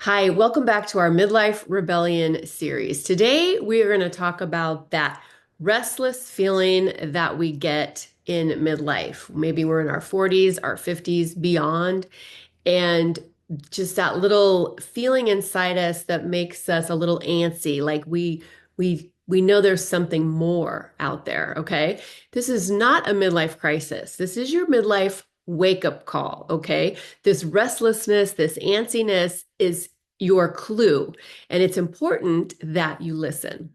Hi, welcome back to our Midlife Rebellion series. Today, we are going to talk about that restless feeling that we get in midlife. Maybe we're in our 40s, our 50s, beyond, and just that little feeling inside us that makes us a little antsy, like we know there's something more out there, okay? This is not a midlife crisis. This is your midlife wake-up call, okay? This restlessness, this antsiness is your clue, and it's important that you listen.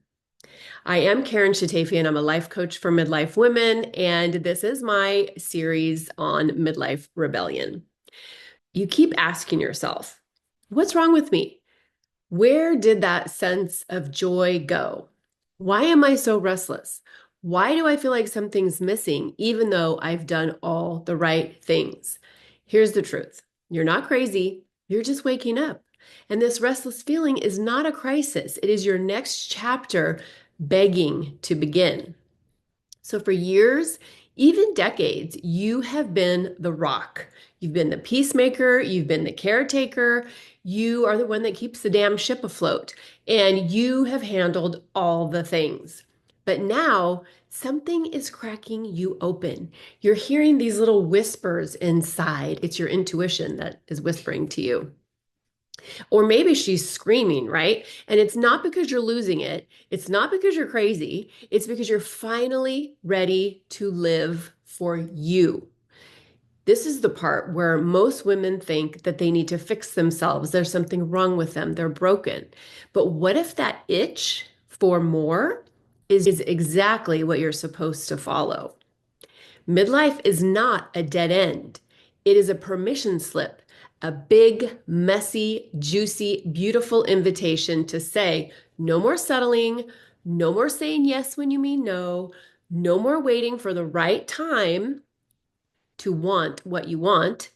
I am Karen Shatafian. I'm a life coach for midlife women, and this is my series on midlife rebellion. You keep asking yourself, what's wrong with me? Where did that sense of joy go? Why am I so restless? Why do I feel like something's missing, even though I've done all the right things? Here's the truth. You're not crazy. You're just waking up. And this restless feeling is not a crisis. It is your next chapter begging to begin. So for years, even decades, you have been the rock. You've been the peacemaker, you've been the caretaker, you are the one that keeps the damn ship afloat, and you have handled all the things. But now something is cracking you open. You're hearing these little whispers inside. It's your intuition that is whispering to you. Or maybe she's screaming, right? And it's not because you're losing it. It's not because you're crazy. It's because you're finally ready to live for you. This is the part where most women think that they need to fix themselves. There's something wrong with them. They're broken. But what if that itch for more is exactly what you're supposed to follow? Midlife is not a dead end. It is a permission slip, a big, messy, juicy, beautiful invitation to say, no more settling, no more saying yes when you mean no, no more waiting for the right time to want what you want.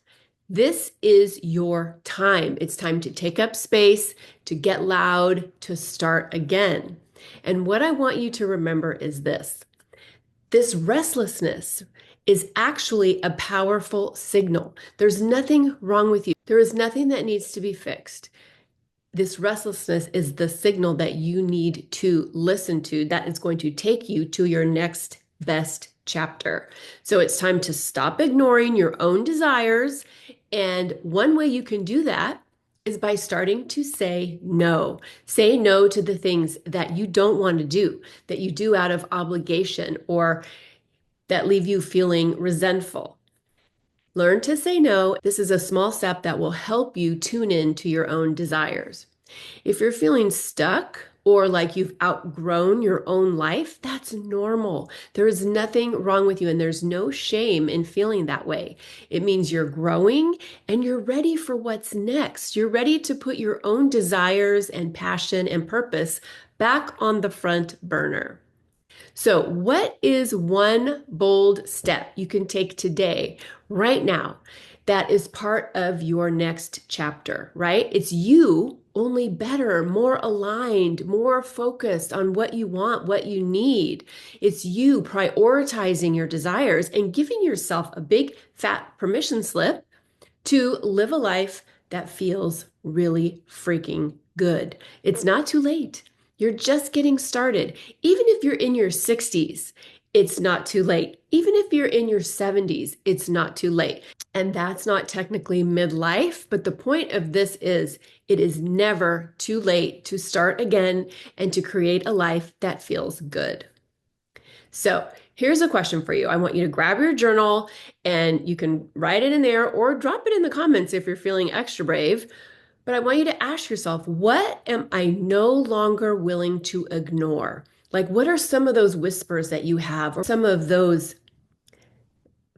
This is your time. It's time to take up space, to get loud, to start again. And what I want you to remember is this restlessness is actually a powerful signal. There's nothing wrong with you. There is nothing that needs to be fixed. This restlessness is the signal that you need to listen to that is going to take you to your next best chapter. So it's time to stop ignoring your own desires. And one way you can do that is by starting to say no. Say no to the things that you don't want to do, that you do out of obligation or that leave you feeling resentful. Learn to say no. This is a small step that will help you tune in to your own desires. If you're feeling stuck or like you've outgrown your own life, that's normal. There is nothing wrong with you, and there's no shame in feeling that way. It means you're growing and you're ready for what's next. You're ready to put your own desires and passion and purpose back on the front burner. So, what is one bold step you can take today, right now, that is part of your next chapter, right? It's you, only better, more aligned, more focused on what you want, what you need. It's you prioritizing your desires and giving yourself a big fat permission slip to live a life that feels really freaking good. It's not too late. You're just getting started. Even if you're in your 60s, it's not too late. Even if you're in your 70s, it's not too late. And that's not technically midlife, but the point of this is it is never too late to start again and to create a life that feels good. So here's a question for you. I want you to grab your journal and you can write it in there or drop it in the comments if you're feeling extra brave. But I want you to ask yourself, what am I no longer willing to ignore? Like, what are some of those whispers that you have, or some of those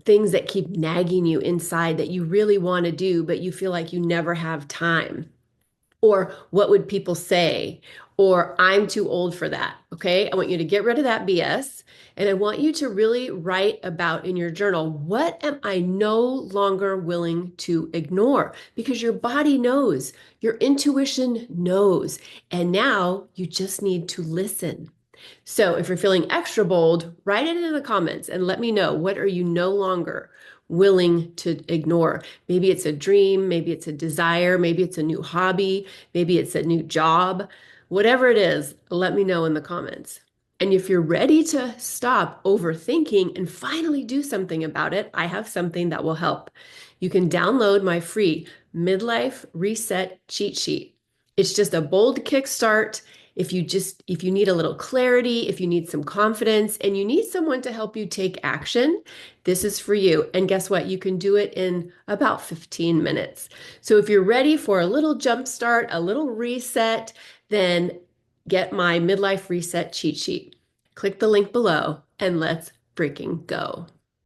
things that keep nagging you inside that you really want to do, but you feel like you never have time? Or what would people say? Or I'm too old for that. Okay. I want you to get rid of that BS. And I want you to really write about in your journal, what am I no longer willing to ignore? Because your body knows, your intuition knows. And now you just need to listen. So if you're feeling extra bold, write it in the comments and let me know, what are you no longer willing to ignore. Maybe it's a dream, maybe it's a desire, maybe it's a new hobby, maybe it's a new job. Whatever it is, let me know in the comments. And if you're ready to stop overthinking and finally do something about it, I have something that will help. You can download my free Midlife Reset cheat sheet. It's just a bold kickstart. If you need a little clarity, if you need some confidence and you need someone to help you take action, this is for you. And guess what? You can do it in about 15 minutes. So if you're ready for a little jump start, a little reset, then get my Midlife Reset cheat sheet. Click the link below and let's freaking go.